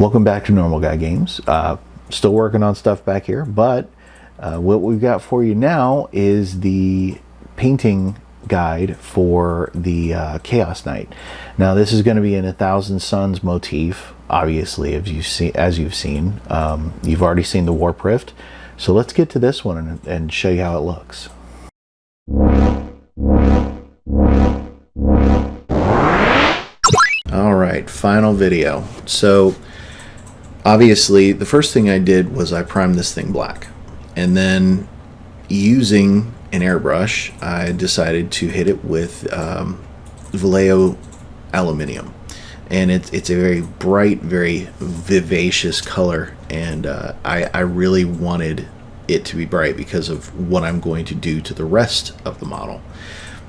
Welcome back to Normal Guy Games. Still working on stuff back here, but what we've got for you now is the painting guide for the Chaos Knight. Now this is going to be in 1,000 Suns motif, obviously, as you've seen. You've already seen the Warp Rift, so let's get to this one and show you how it looks. Alright, final video. So obviously the first thing I did was I primed this thing black, and then using an airbrush I decided to hit it with Vallejo aluminium, and it's a very bright, very vivacious color, and I really wanted it to be bright because of what I'm going to do to the rest of the model.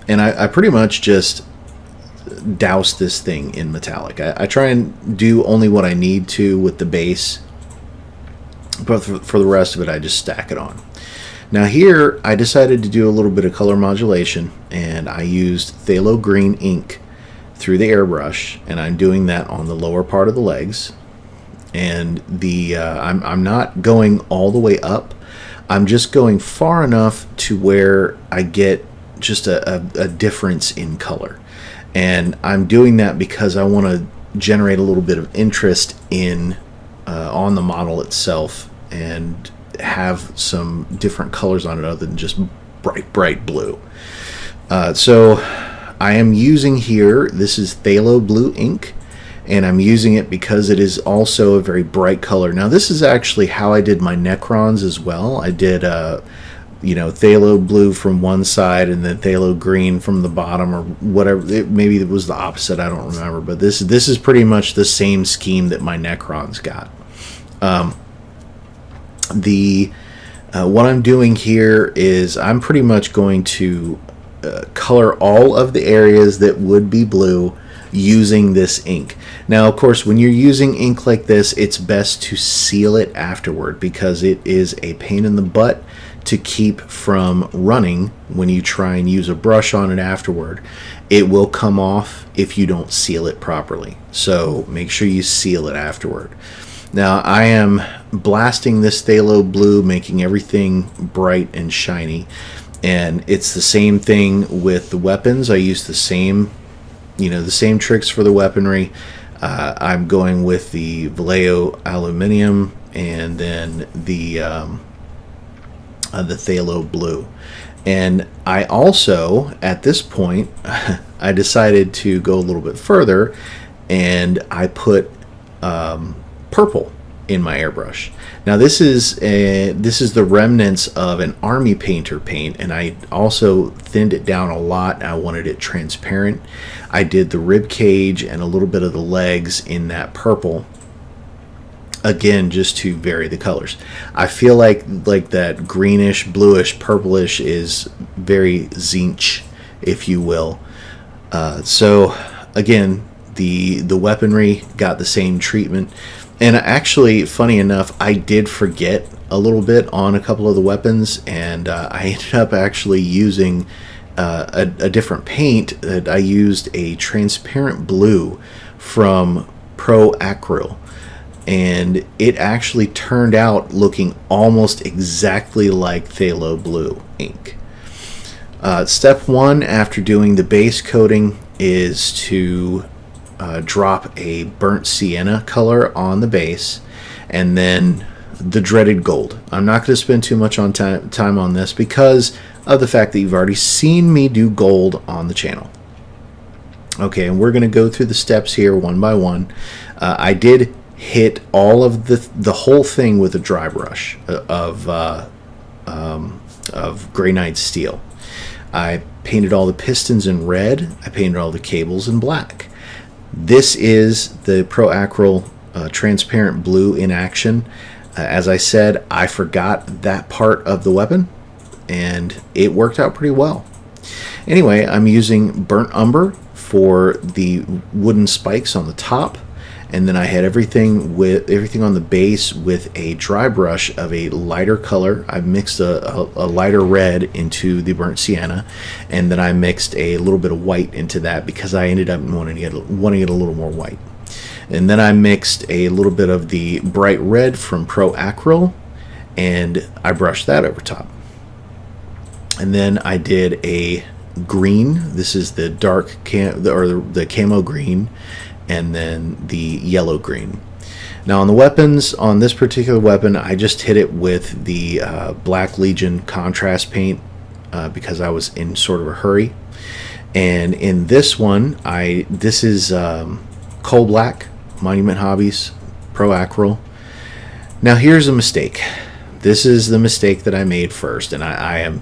And I pretty much just douse this thing in metallic. I try and do only what I need to with the base, but for the rest of it I just stack it on. Now here I decided to do a little bit of color modulation, and I used phthalo green ink through the airbrush, and I'm doing that on the lower part of the legs. And the I'm not going all the way up, I'm just going far enough to where I get just a difference in color. And I'm doing that because I want to generate a little bit of interest in on the model itself and have some different colors on it other than just bright blue. So I am using here, this is phthalo blue ink, and I'm using it because it is also a very bright color. Now this is actually how I did my Necrons as well. I did phthalo blue from one side and then phthalo green from the bottom, or whatever. Maybe it was the opposite, I don't remember, but this is pretty much the same scheme that my Necrons got. What I'm doing here is I'm pretty much going to color all of the areas that would be blue using this ink. Now of course when you're using ink like this, it's best to seal it afterward because it is a pain in the butt to keep from running when you try and use a brush on it afterward. It will come off if you don't seal it properly, so make sure you seal it afterward. Now I am blasting this phthalo blue, making everything bright and shiny, and it's the same thing with the weapons. I use the same tricks for the weaponry. I'm going with the Vallejo aluminium and then the phthalo blue. And I also, at this point, I decided to go a little bit further, and I put purple in my airbrush. Now this is the remnants of an army painter paint, and I also thinned it down a lot. I wanted it transparent. I did the rib cage and a little bit of the legs in that purple, again just to vary the colors. I feel like that greenish, bluish, purplish is very zinch, if you will. So again, the weaponry got the same treatment. And actually, funny enough, I did forget a little bit on a couple of the weapons, and I ended up actually using a different paint. That I used a transparent blue from Pro Acryl, and it actually turned out looking almost exactly like phthalo blue ink. Step one after doing the base coating is to drop a burnt sienna color on the base, and then the dreaded gold. I'm not going to spend too much on time on this because of the fact that you've already seen me do gold on the channel. Okay, and we're going to go through the steps here one by one. I did hit all of the whole thing with a dry brush of Grey Knight steel. I painted all the pistons in red. I painted all the cables in black. This is the Pro Acryl transparent blue in action. As I said, I forgot that part of the weapon, and it worked out pretty well. Anyway, I'm using burnt umber for the wooden spikes on the top, and then I had everything on the base with a dry brush of a lighter color. I mixed a lighter red into the burnt sienna, and then I mixed a little bit of white into that because I ended up wanting to get a little more white. And then I mixed a little bit of the bright red from Pro Acryl, and I brushed that over top. And then I did a green. This is the dark the camo green, and then the yellow green. Now on the weapons, on this particular weapon, I just hit it with the Black Legion contrast paint because I was in sort of a hurry. And in this one, this is Coal Black, Monument Hobbies, Pro Acryl. Now here's a mistake. This is the mistake that I made first, and I am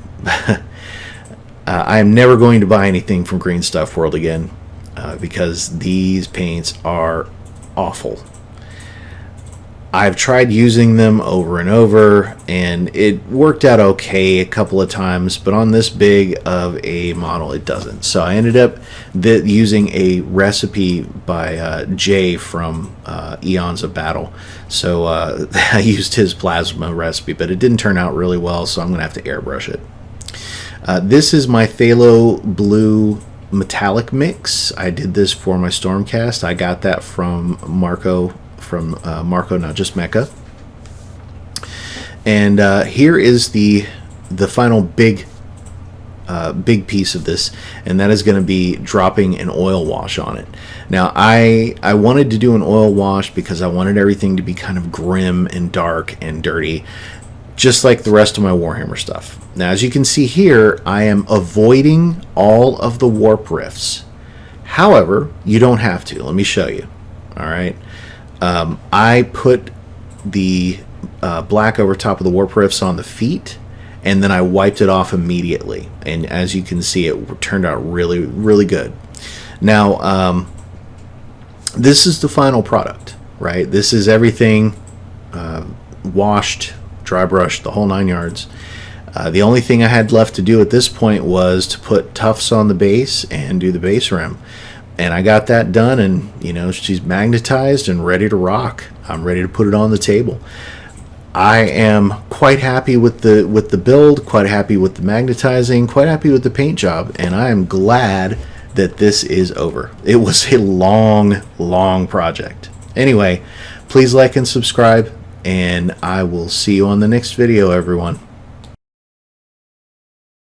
I am never going to buy anything from Green Stuff World again because these paints are awful. I've tried using them over and over, and it worked out okay a couple of times, but on this big of a model, it doesn't. So I ended up using a recipe by Jay from Eons of Battle. So I used his plasma recipe, but it didn't turn out really well, so I'm going to have to airbrush it. This is my Phthalo Blue metallic mix. I did this for my Stormcast. I got that from Marco, Not Just Mecha. And here is the final big piece of this, and that is going to be dropping an oil wash on it. Now I wanted to do an oil wash because I wanted everything to be kind of grim and dark and dirty, just like the rest of my Warhammer stuff. Now as you can see here, I am avoiding all of the warp rifts. However, you don't have to. Let me show you. All right. I put the black over top of the warp rifts on the feet, and then I wiped it off immediately. And as you can see, it turned out really, really good. Now, this is the final product, right? This is everything washed, dry brushed, the whole 9 yards. The only thing I had left to do at this point was to put tufts on the base and do the base rim. And I got that done, and you know, she's magnetized and ready to rock. I'm ready to put it on the table. I am quite happy with the build, quite happy with the magnetizing, quite happy with the paint job, and I am glad that this is over. It was a long project. Anyway, please like and subscribe, and I will see you on the next video, everyone.